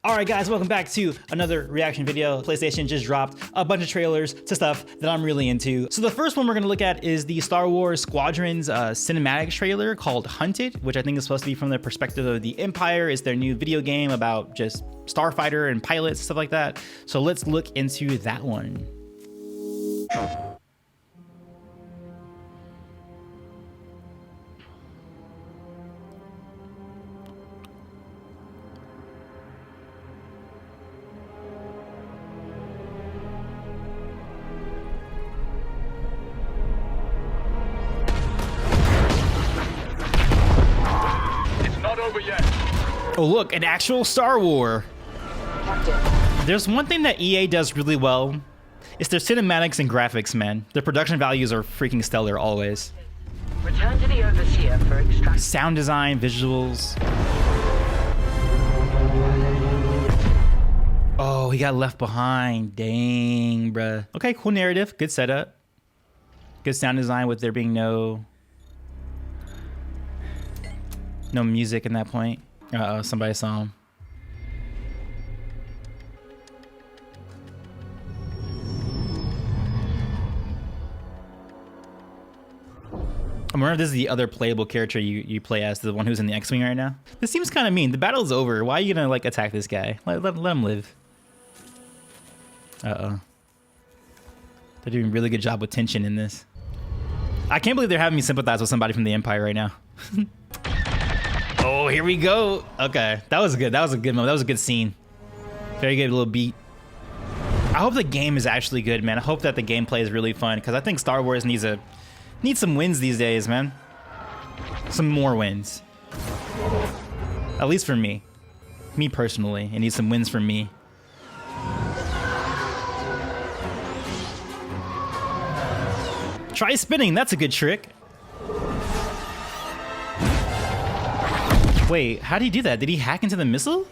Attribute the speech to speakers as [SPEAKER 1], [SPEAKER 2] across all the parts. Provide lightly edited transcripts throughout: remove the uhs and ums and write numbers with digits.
[SPEAKER 1] All right, guys, welcome back to another reaction video. PlayStation just dropped a bunch of trailers to stuff that I'm really into. So the first one we're gonna look at is the Star Wars Squadrons cinematic trailer called Hunted, which I think is supposed to be from the perspective of the Empire. It's their new video game about just starfighter and pilots, stuff like that. So let's look into that one. Oh look, an actual Star War. There's one thing that EA does really well. It's their cinematics and graphics, man. Their production values are freaking stellar always.
[SPEAKER 2] Return to the overseer for extraction.
[SPEAKER 1] Sound design, visuals. Oh, he got left behind. Dang, bruh. Okay, cool narrative, good setup. Good sound design with there being no music in that point. Uh-oh, somebody saw him. I wonder if this is the other playable character you play as, the one who's in the X-Wing right now. This seems kind of mean. The battle's over. Why are you gonna like attack this guy? Let him live. Uh-oh. They're doing a really good job with tension in this. I can't believe they're having me sympathize with somebody from the Empire right now. Oh, here we go. Okay, that was good. That was a good moment. That was a good scene. Very good little beat. I hope the game is actually good, man. I hope that the gameplay is really fun because I think Star Wars needs some wins these days, man. Some more wins. At least for me. Me personally, it needs some wins from me. Try spinning. That's a good trick. Wait, how did he do that? Did he hack into the missile?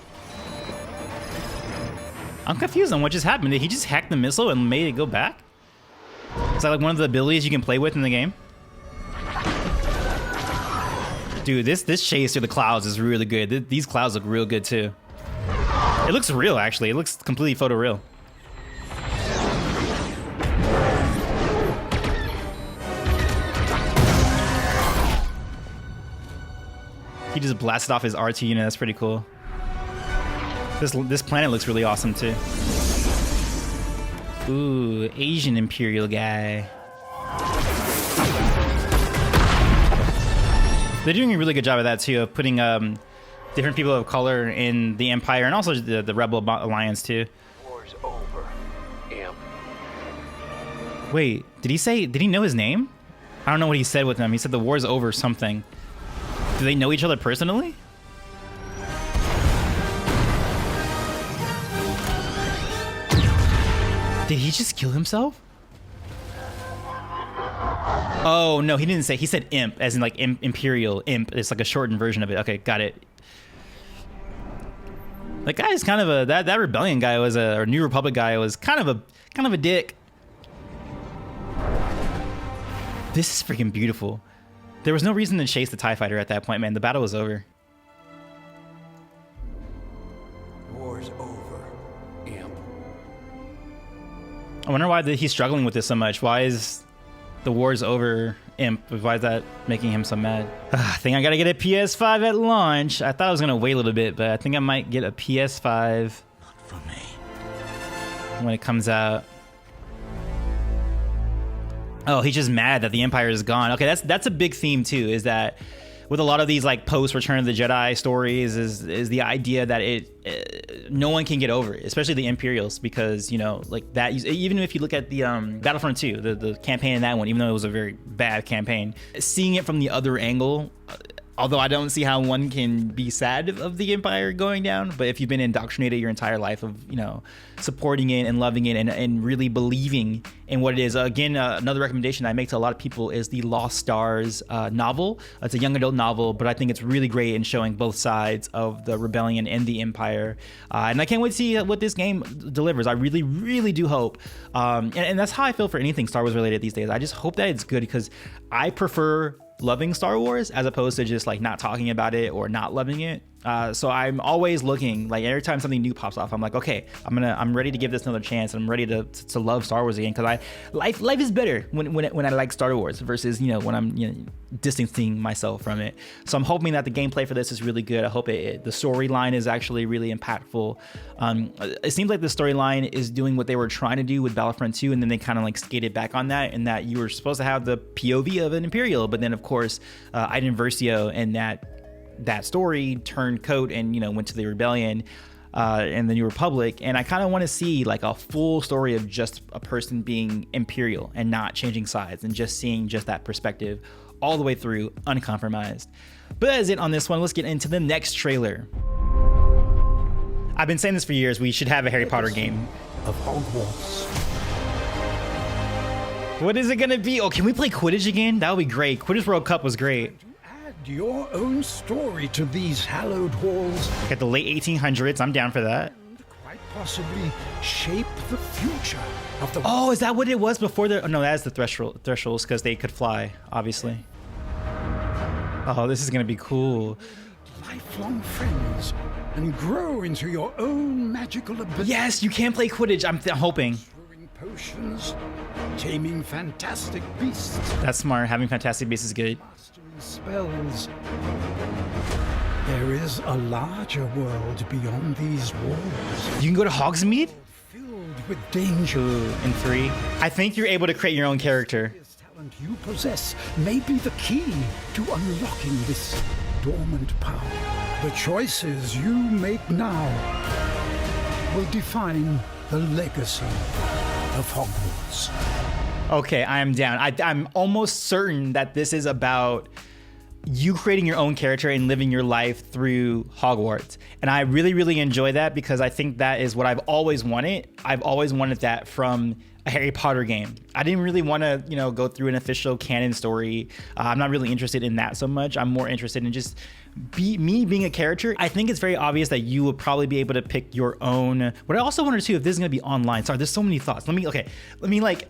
[SPEAKER 1] I'm confused on what just happened. Did he just hack the missile and made it go back? Is that like one of the abilities you can play with in the game? Dude, this chase through the clouds is really good. These clouds look real good too. It looks real, actually. It looks completely photoreal. He just blasted off his RT unit. That's pretty cool. This planet looks really awesome too. Ooh, Asian Imperial guy. They're doing a really good job of that too, of putting different people of color in the Empire and also the Rebel Alliance too.
[SPEAKER 3] War's over. Amp.
[SPEAKER 1] Wait, did he know his name? I don't know what he said with them. He said the war's over something. Do they know each other personally? Did he just kill himself? Oh, no, he didn't say. He said imp, as in like Imperial Imp. It's like a shortened version of it. Okay, got it. That guy is kind of a that rebellion guy was or New Republic guy was kind of a dick. This is freaking beautiful. There was no reason to chase the TIE fighter at that point, man. The battle was over.
[SPEAKER 3] War's over. Amp.
[SPEAKER 1] I wonder why he's struggling with this so much. Why is the war's over imp? Why is that making him so mad? I think I gotta get a PS5 at launch. I thought I was gonna wait a little bit, but I think I might get a PS5.
[SPEAKER 3] Not for me.
[SPEAKER 1] When it comes out. Oh, he's just mad that the Empire is gone. Okay, that's a big theme too, is that with a lot of these like post Return of the Jedi stories is the idea that no one can get over it, especially the Imperials, because you know, like that, even if you look at the Battlefront 2, the campaign in that one, even though it was a very bad campaign, seeing it from the other angle, although I don't see how one can be sad of the Empire going down, but if you've been indoctrinated your entire life of, you know, supporting it and loving it and really believing in what it is. Again, another recommendation I make to a lot of people is the Lost Stars novel. It's a young adult novel, but I think it's really great in showing both sides of the rebellion and the Empire. And I can't wait to see what this game delivers. I really, really do hope. And that's how I feel for anything Star Wars related these days. I just hope that it's good because I prefer loving Star Wars as opposed to just like not talking about it or not loving it. So I'm always looking, like every time something new pops off, I'm like, okay, I'm ready to give this another chance. I'm ready to love Star Wars again, because life is better when I like Star Wars versus when I'm distancing myself from it. So I'm hoping that the gameplay for this is really good. I hope the storyline is actually really impactful. It seems like the storyline is doing what they were trying to do with Battlefront 2, and then they kind of like skated back on that, and that you were supposed to have the POV of an Imperial, but then of course Iden Versio and that story turned coat and went to the rebellion and the New Republic, and I kind of want to see like a full story of just a person being Imperial and not changing sides, and just seeing just that perspective all the way through, uncompromised. But that is it on this one. Let's get into the next trailer. I've been saying this for years, we should have a Harry Potter game
[SPEAKER 3] Of Hogwarts.
[SPEAKER 1] What is it gonna be? Oh, can we play Quidditch again? That would be great. Quidditch World Cup was great.
[SPEAKER 3] Your own story to these hallowed halls,
[SPEAKER 1] At the late 1800s, I'm down for that.
[SPEAKER 3] and quite possibly shape the future of the
[SPEAKER 1] Oh, is that what it was before the? Oh, no, that's the thresholds, because they could fly, obviously. Oh, this is gonna be cool.
[SPEAKER 3] lifelong friends and grow into your own magical abilities.
[SPEAKER 1] Yes, you can play Quidditch. I'm hoping.
[SPEAKER 3] Brewing potions, taming fantastic beasts,
[SPEAKER 1] That's smart. Having fantastic beasts is good.
[SPEAKER 3] mastering spells. There is a larger world beyond these walls,
[SPEAKER 1] You can go to Hogsmeade?
[SPEAKER 3] filled with danger.
[SPEAKER 1] Ooh, in 3. I think you're able to create your own character.
[SPEAKER 3] This talent you possess may be the key to unlocking this dormant power. The choices you make now will define the legacy of Hogwarts.
[SPEAKER 1] Okay, I am down. I'm almost certain that this is about you creating your own character and living your life through Hogwarts. And I really, really enjoy that, because I think that is what I've always wanted. I've always wanted that from a Harry Potter game. I didn't really want to, go through an official canon story. I'm not really interested in that so much. I'm more interested in just being a character. I think it's very obvious that you will probably be able to pick your own. But I also wonder too if this is going to be online. Sorry, there's so many thoughts. Let me like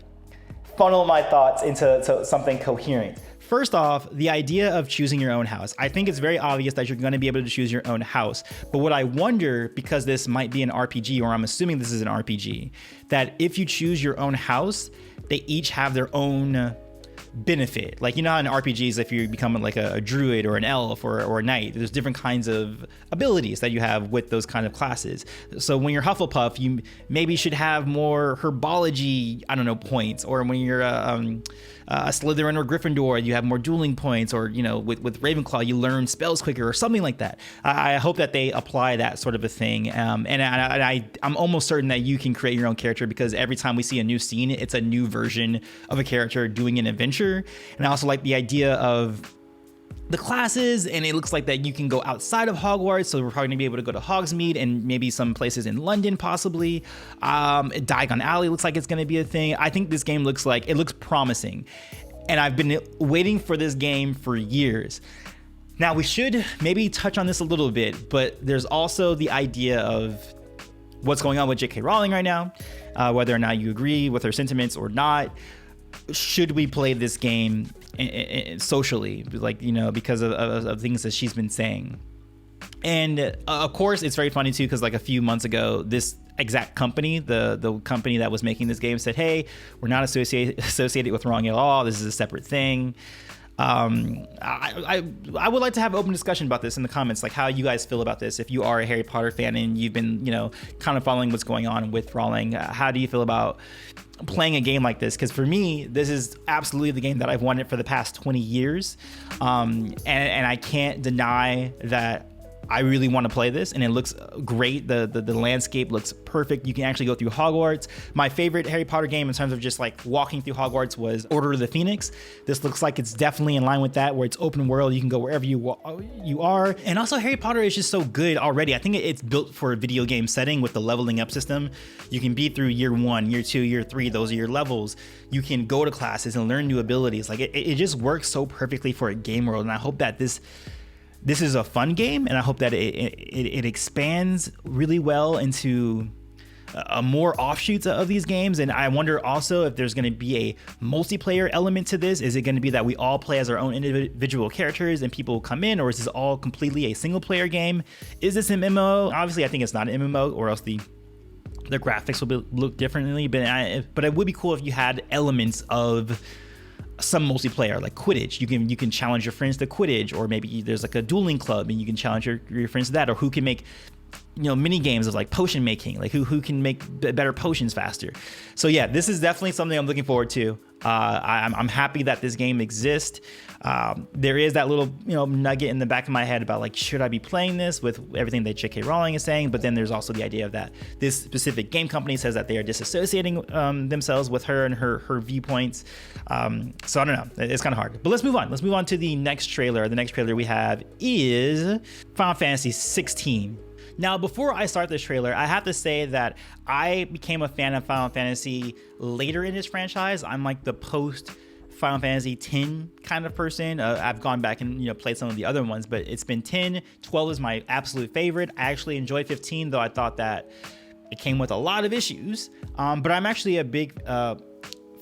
[SPEAKER 1] funnel my thoughts into something coherent. First off, the idea of choosing your own house. I think it's very obvious that you're going to be able to choose your own house. But what I wonder, because this might be an RPG, or I'm assuming this is an RPG, that if you choose your own house, they each have their own benefit. Like, how in RPGs, if you become like a druid or an elf or a knight, there's different kinds of abilities that you have with those kind of classes. So when you're Hufflepuff, you maybe should have more herbology, points. Or when you're a Slytherin or Gryffindor, you have more dueling points. Or, with Ravenclaw, you learn spells quicker or something like that. I hope that they apply that sort of a thing. I'm almost certain that you can create your own character, because every time we see a new scene, it's a new version of a character doing an adventure. And I also like the idea of the classes, and it looks like that you can go outside of Hogwarts, so we're probably gonna be able to go to Hogsmeade and maybe some places in London possibly. Diagon Alley looks like it's gonna be a thing. I think this game looks promising, and I've been waiting for this game for years. Now, we should maybe touch on this a little bit, but there's also the idea of what's going on with J.K. Rowling right now, whether or not you agree with her sentiments or not. Should we play this game socially, because of things that she's been saying? And of course, it's very funny too, because like a few months ago, this exact company, the company that was making this game, said, "Hey, we're not associated with Rowling at all. This is a separate thing." I would like to have an open discussion about this in the comments, like how you guys feel about this. If you are a Harry Potter fan and you've been, kind of following what's going on with Rowling, how do you feel about playing a game like this? Because for me, this is absolutely the game that I've wanted for the past 20 years. And I can't deny that I really want to play this, and it looks great. The landscape looks perfect. You can actually go through Hogwarts. My favorite Harry Potter game in terms of just like walking through Hogwarts was Order of the Phoenix. This looks like it's definitely in line with that, where it's open world. You can go wherever you are. And also, Harry Potter is just so good already. I think it's built for a video game setting with the leveling up system. You can be through year 1, year 2, year 3. Those are your levels. You can go to classes and learn new abilities. Like it just works so perfectly for a game world. And I hope that this is a fun game, and I hope that it expands really well into more offshoots of these games. And I wonder also if there's going to be a multiplayer element to this. Is it going to be that we all play as our own individual characters and people come in, or is this all completely a single player game? Is this an MMO? Obviously, I think it's not an MMO, or else the graphics will look differently. But it would be cool if you had elements of some multiplayer, like Quidditch. You can challenge your friends to Quidditch, or maybe there's like a dueling club and you can challenge your friends to that, or who can make mini games of like potion making, like who can make better potions faster. So yeah, this is definitely something I'm looking forward to. I'm happy that this game exists. There is that little nugget in the back of my head about like, should I be playing this with everything that J.K. Rowling is saying? But then there's also the idea of that this specific game company says that they are disassociating themselves with her and her viewpoints. So I don't know, it's kind of hard. But let's move on to the next trailer. The next trailer we have is Final Fantasy 16. Now, before I start this trailer, I have to say that I became a fan of Final Fantasy later in this franchise. I'm like the post Final Fantasy 10 kind of person. I've gone back and played some of the other ones, but it's been 10. 12 is my absolute favorite. I actually enjoyed 15, though I thought that it came with a lot of issues. But I'm actually a big Final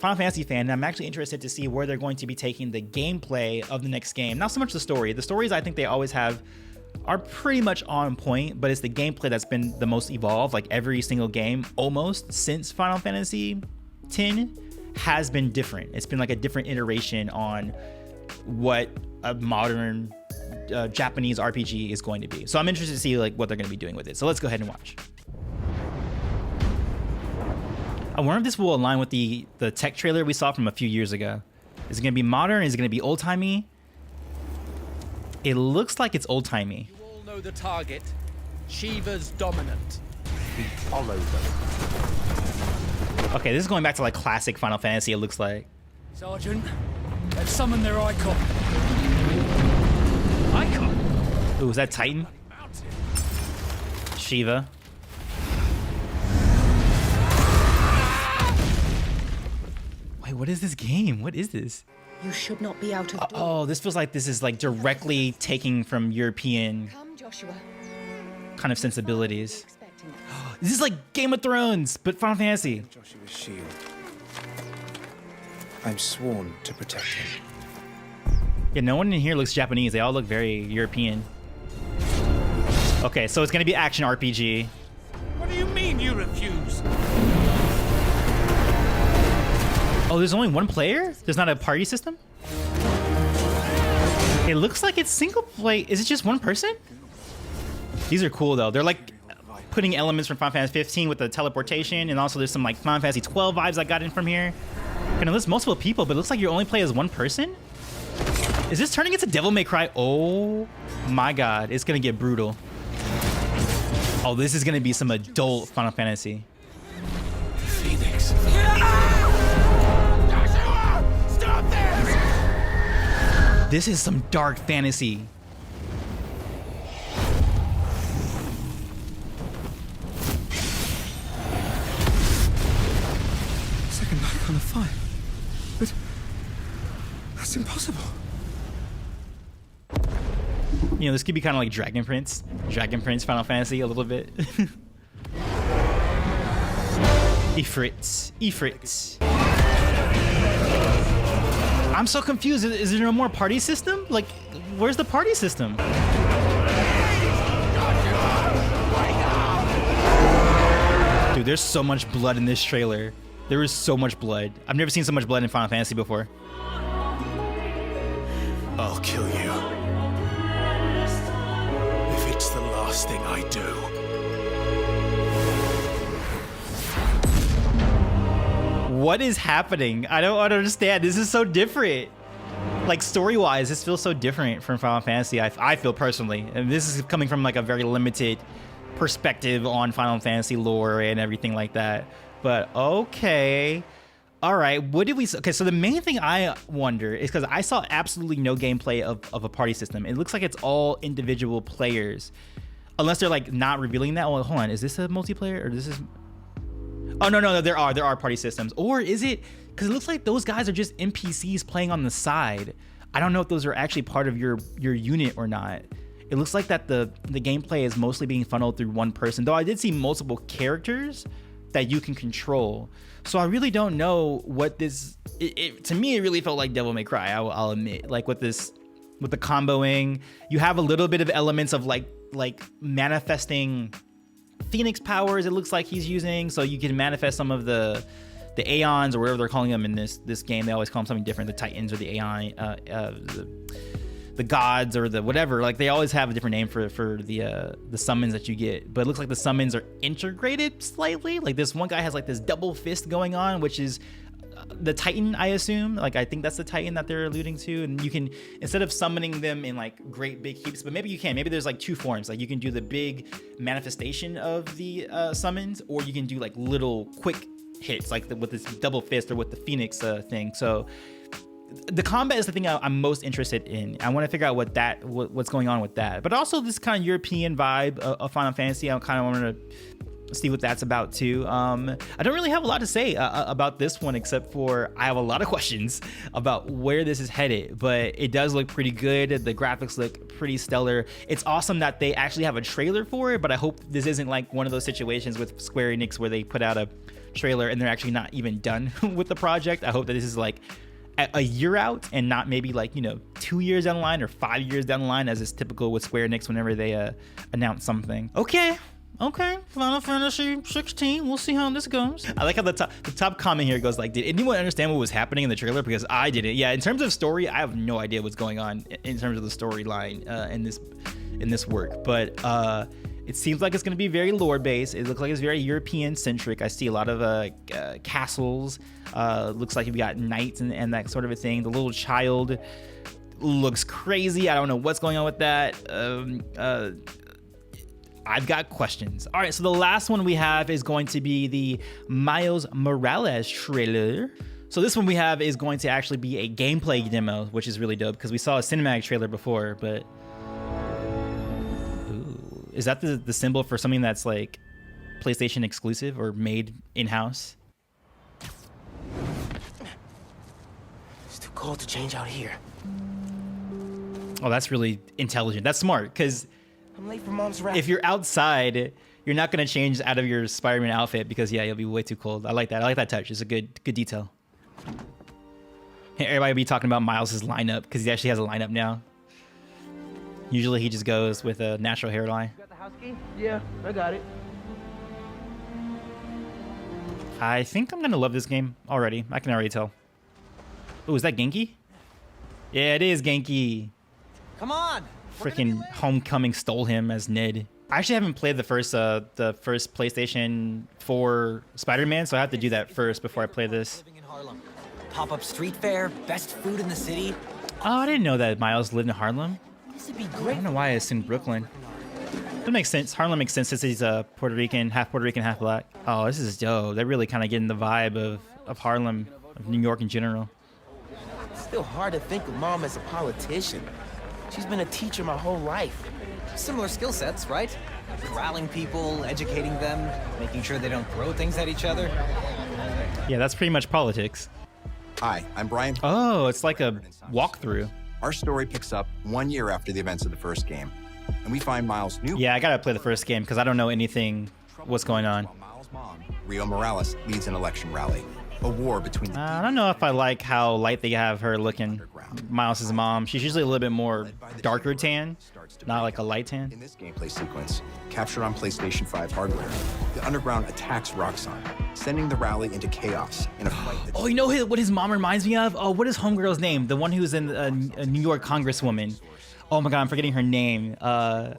[SPEAKER 1] Fantasy fan, and I'm actually interested to see where they're going to be taking the gameplay of the next game. Not so much the story. The stories I think they always have are pretty much on point, but it's the gameplay that's been the most evolved. Like every single game almost since Final Fantasy 10 has been different. It's been like a different iteration on what a modern Japanese RPG is going to be. So I'm interested to see like what they're going to be doing with it. So let's go ahead and watch. I wonder if this will align with the tech trailer we saw from a few years ago. Is it going to be modern? Is it going to be old-timey? It looks like it's old-timey.
[SPEAKER 4] You all know the target. Shiva's dominant. We follow them.
[SPEAKER 1] Okay, this is going back to like classic Final Fantasy, it looks like.
[SPEAKER 4] Sergeant, let's summon their icon. Icon?
[SPEAKER 1] Ooh, is that Titan? Shiva. Wait, what is this game? What is this?
[SPEAKER 5] You should not be out of door.
[SPEAKER 1] Oh, this feels like this is like directly taking from European
[SPEAKER 5] Come, Joshua.
[SPEAKER 1] kind of sensibilities.
[SPEAKER 5] Expecting that.
[SPEAKER 1] This is like Game of Thrones, but Final Fantasy.
[SPEAKER 6] Joshua's shield. I'm sworn to protect him.
[SPEAKER 1] Yeah, no one in here looks Japanese. They all look very European. Okay, so it's gonna be action RPG.
[SPEAKER 4] What do you mean you refuse?
[SPEAKER 1] Oh, there's only one player? There's not a party system? It looks like it's single play. Is it just one person? These are cool though. They're like putting elements from Final Fantasy 15 with the teleportation, and also there's some like Final Fantasy 12 vibes I got in from here. And it lists multiple people, but it looks like you only play as one person? Is this turning into Devil May Cry? Oh my god, it's gonna get brutal. Oh, this is gonna be some adult Final Fantasy.
[SPEAKER 6] Phoenix.
[SPEAKER 4] Stop this!
[SPEAKER 1] This is some dark fantasy.
[SPEAKER 6] Second icon of fire. But that's impossible.
[SPEAKER 1] This could be kind of like Dragon Prince Final Fantasy a little bit. Ifrit. I'm so confused. Is there no more party system? Like, where's the party system? Dude, there's so much blood in this trailer. There is so much blood. I've never seen so much blood in Final Fantasy before.
[SPEAKER 6] I'll kill you. If it's the last thing I do.
[SPEAKER 1] What is happening? I don't understand. This is so different. Like story-wise, this feels so different from Final Fantasy. I feel personally, and this is coming from like a very limited perspective on Final Fantasy lore and everything like that. But okay, all right. What did we? Okay, so the main thing I wonder is because I saw absolutely no gameplay of a party system. It looks like it's all individual players, unless they're like not revealing that. Well, hold on, is this a multiplayer or this is? Oh no, there are party systems. Or is it, because it looks like those guys are just NPCs playing on the side. I don't know if those are actually part of your unit or not. It looks like that the gameplay is mostly being funneled through one person, though I did see multiple characters that you can control. So I really don't know what this. To me, it really felt like Devil May Cry. I'll admit, like with the comboing, you have a little bit of elements of like manifesting Phoenix powers. It looks like he's using, so you can manifest some of the Aeons or whatever they're calling them in this game. They always call them something different. The Titans or the Aeon, the gods or the whatever. Like they always have a different name for the summons that you get. But it looks like the summons are integrated slightly. Like this one guy has like this double fist going on, which is the Titan, I assume. Like I think that's the Titan that they're alluding to. And you can, instead of summoning them in like great big heaps, but maybe you can. Maybe there's like two forms. Like you can do the big manifestation of the summons, or you can do like little quick hits, like with this double fist or with the Phoenix thing. So the combat is the thing I'm most interested in. I want to figure out what's going on with that. But also this kind of European vibe of Final Fantasy. I kind of want to see what that's about too. I don't really have a lot to say about this one, except for I have a lot of questions about where this is headed. But it does look pretty good. The graphics look pretty stellar. It's awesome that they actually have a trailer for it. But I hope this isn't like one of those situations with Square Enix where they put out a trailer and they're actually not even done with the project. I hope that this is like a year out and not maybe like 2 years down the line or 5 years down the line, as is typical with Square Enix whenever they announce something. Okay, Final Fantasy 16. We'll see how this goes. I like how the top comment here goes like, did anyone understand what was happening in the trailer? Because I didn't. Yeah, in terms of story, I have no idea what's going on in terms of the storyline in this work. But it seems like it's going to be very lore based. It looks like it's very European centric. I see a lot of castles. Looks like you've got knights and that sort of a thing. The little child looks crazy. I don't know what's going on with that. I've got questions. All right, so the last one we have is going to be the Miles Morales trailer. So this one we have is going to actually be a gameplay demo, which is really dope because we saw a cinematic trailer before, but ooh, is that the symbol for something that's like PlayStation exclusive or made in-house?
[SPEAKER 5] It's too cold to change out here.
[SPEAKER 1] Oh, that's really intelligent. That's smart, because
[SPEAKER 5] I'm late for Mom's rap.
[SPEAKER 1] if you're outside, you're not going to change out of your Spider-Man outfit because, yeah, you'll be way too cold. I like that. I like that touch. It's a good detail. Everybody will be talking about Miles' lineup because he actually has a lineup now. Usually he just goes with a natural hairline.
[SPEAKER 5] You got the house key? Yeah, I got it.
[SPEAKER 1] I think I'm going to love this game already. I can already tell. Oh, is that Genki? Yeah, it is Genki.
[SPEAKER 4] Come on.
[SPEAKER 1] Freaking Homecoming stole him as Ned. I actually haven't played the first PlayStation 4 Spider-Man, so I have to do that first before I play this.
[SPEAKER 7] Living in Harlem. Pop-up street fair, best food in the city.
[SPEAKER 1] Oh, I didn't know that Miles lived in Harlem.
[SPEAKER 7] This would be
[SPEAKER 1] I
[SPEAKER 7] great.
[SPEAKER 1] don't know why it's in Brooklyn. That makes sense. Harlem makes sense since he's Puerto Rican, half black. Oh, this is dope. They're really kind of getting the vibe of Harlem, of New York in general.
[SPEAKER 5] It's still hard to think of Mom as a politician. She's been a teacher my whole life.
[SPEAKER 7] Similar skill sets, right? Corralling people, educating them, making sure they don't throw things at each other.
[SPEAKER 1] Yeah, that's pretty much politics.
[SPEAKER 8] Hi, I'm Brian.
[SPEAKER 1] Oh, it's like a walkthrough.
[SPEAKER 8] Our story picks up 1 year after the events of the first game, and we find Miles' new...
[SPEAKER 1] Yeah, I gotta play the first game because I don't know anything what's going on.
[SPEAKER 8] While Miles' mom, Rio Morales, leads an election rally. A war between the
[SPEAKER 1] I don't know if I like how light they have her looking. Miles' mom. She's usually a little bit more darker tan, not like a light tan.
[SPEAKER 8] In this gameplay sequence, captured on PlayStation 5 hardware, the underground attacks Roxxon, sending the rally into chaos in a fight that...
[SPEAKER 1] Oh, you know what his mom reminds me of? Oh, what is homegirl's name? The one who's in a New York Congresswoman. Oh my God, I'm forgetting her name. But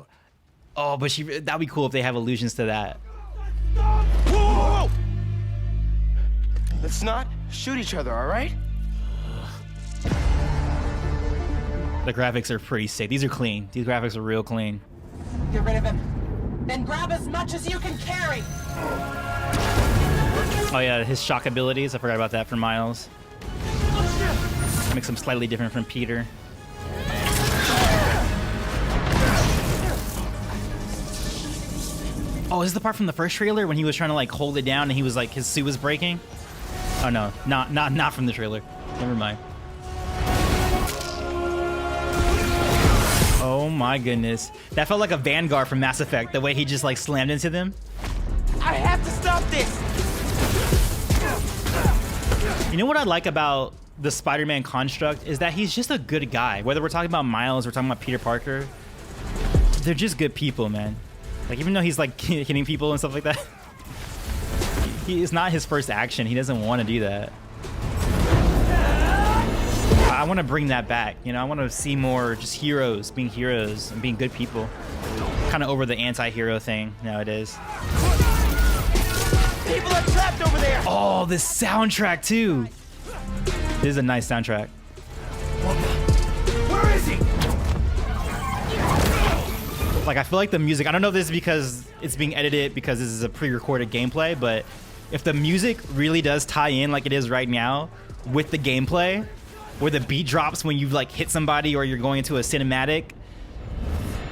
[SPEAKER 1] that'd be cool if they have allusions to that.
[SPEAKER 5] Whoa! Let's not shoot each other, all right?
[SPEAKER 1] The graphics are pretty sick. These are clean. These graphics are real clean.
[SPEAKER 2] Get rid of him. Then grab as much as you can carry.
[SPEAKER 1] Oh yeah, his shock abilities. I forgot about that for Miles. Makes him slightly different from Peter. Oh, is this the part from the first trailer when he was trying to like hold it down and he was like his suit was breaking? Oh no, not from the trailer. Never mind. Oh my goodness. That felt like a Vanguard from Mass Effect, the way he just like slammed into them.
[SPEAKER 5] I have to stop this!
[SPEAKER 1] You know what I like about the Spider-Man construct is that he's just a good guy. Whether we're talking about Miles or talking about Peter Parker, they're just good people, man. Like, even though he's like hitting people and stuff like that, it's not his first action. He doesn't want to do that. I want to bring that back. You know, I want to see more just heroes being heroes and being good people. Kind of over the anti-hero thing nowadays.
[SPEAKER 5] People are trapped over there!
[SPEAKER 1] Oh, this soundtrack too. This is a nice soundtrack.
[SPEAKER 5] Where is he?
[SPEAKER 1] Like, I feel like the music, I don't know if this is because it's being edited because this is a pre-recorded gameplay, but if the music really does tie in like it is right now with the gameplay, where the beat drops when you like hit somebody or you're going into a cinematic,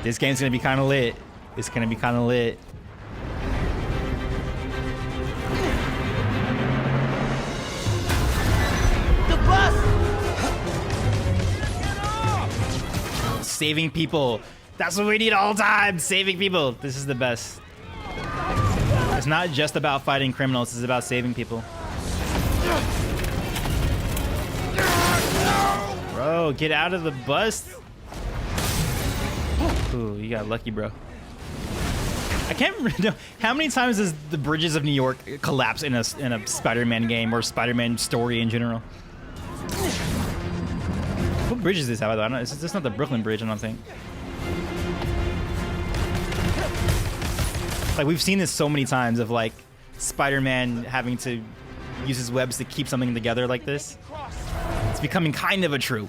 [SPEAKER 1] this game's gonna be kind of lit. It's gonna be kind of lit.
[SPEAKER 5] The bus!
[SPEAKER 1] Saving people. That's what we need all the time. Saving people. This is the best. It's not just about fighting criminals. It's about saving people. Bro, get out of the bus. Ooh, you got lucky, bro. I can't remember how many times does the bridges of New York collapse in a Spider-Man game or Spider-Man story in general. What bridge is this? How I don't know. It's not the Brooklyn Bridge, I don't think. Like, we've seen this so many times of like Spider-Man having to use his webs to keep something together like this. It's becoming kind of a trope.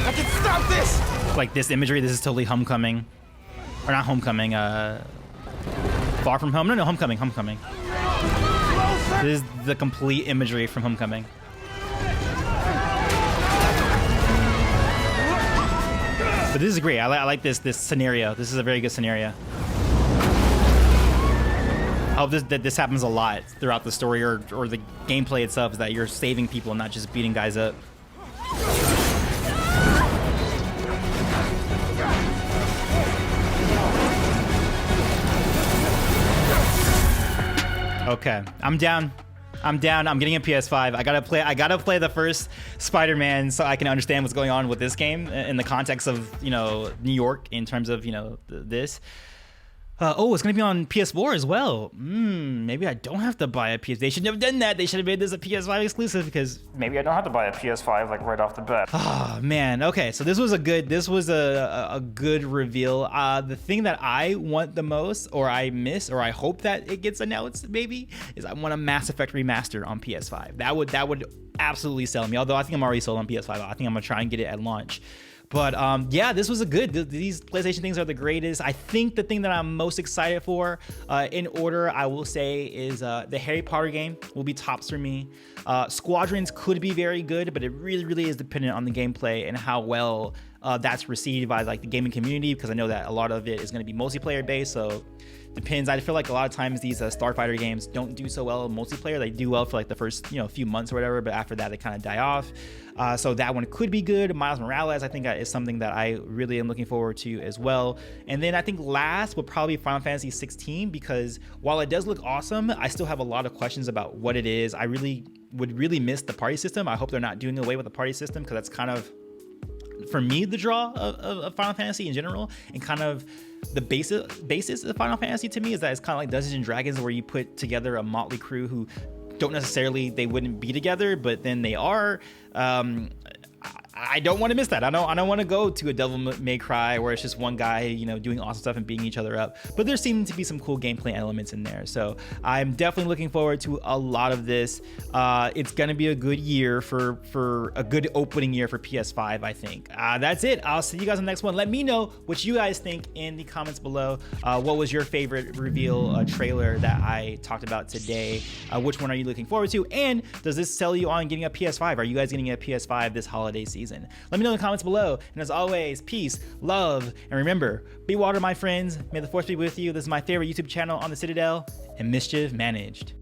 [SPEAKER 5] I can stop this!
[SPEAKER 1] Like this imagery, this is totally Homecoming. Or not Homecoming, Far From Home? No, Homecoming. This is the complete imagery from Homecoming. But this is great. I like this scenario. This is a very good scenario. I hope that this happens a lot throughout the story or the gameplay itself, is that you're saving people and not just beating guys up. Okay, I'm down. I'm getting a PS5. I gotta play the first Spider-Man so I can understand what's going on with this game in the context of, you know, New York in terms of, you know, this. Oh, it's gonna be on PS4 as well. Maybe I don't have to buy a PS. They should have done that. They should have made this a PS5 exclusive, because maybe I don't have to buy a PS5 like right off the bat. Oh man. Okay, so this was a good reveal. The thing that I want the most, or I miss, or I hope that it gets announced, maybe, is I want a Mass Effect remaster on PS5. That would absolutely sell me. Although I think I'm already sold on PS5. I think I'm gonna try and get it at launch. But yeah, this was these PlayStation things are the greatest. I think the thing that I'm most excited for, in order, I will say, is the Harry Potter game will be tops for me. Squadrons could be very good, but it really, really is dependent on the gameplay and how well that's received by like the gaming community, because I know that a lot of it is going to be multiplayer based. So depends. I feel like a lot of times these Starfighter games don't do so well in multiplayer. They do well for like the first few months or whatever, but after that they kind of die off. So that one could be good. Miles Morales, I think, is something that I really am looking forward to as well. And then I think last would probably be Final Fantasy 16, because while it does look awesome, I still have a lot of questions about what it is. I would really miss the party system. I hope they're not doing away with the party system, because that's kind of, for me, the draw of Final Fantasy in general, and kind of the basis of Final Fantasy to me is that it's kind of like Dungeons and Dragons, where you put together a motley crew who don't necessarily, they wouldn't be together, but then they are. I don't want to miss that. I don't want to go to a Devil May Cry where it's just one guy, doing awesome stuff and beating each other up. But there seem to be some cool gameplay elements in there. So I'm definitely looking forward to a lot of this. It's gonna be a good year for a good opening year for PS5, I think. That's it. I'll see you guys on the next one. Let me know what you guys think in the comments below. What was your favorite reveal trailer that I talked about today? Which one are you looking forward to? And does this sell you on getting a PS5? Are you guys getting a PS5 this holiday season? Let me know in the comments below. And as always, peace, love, and remember, be water, my friends. May the force be with you. This is my favorite YouTube channel on the Citadel, and mischief managed.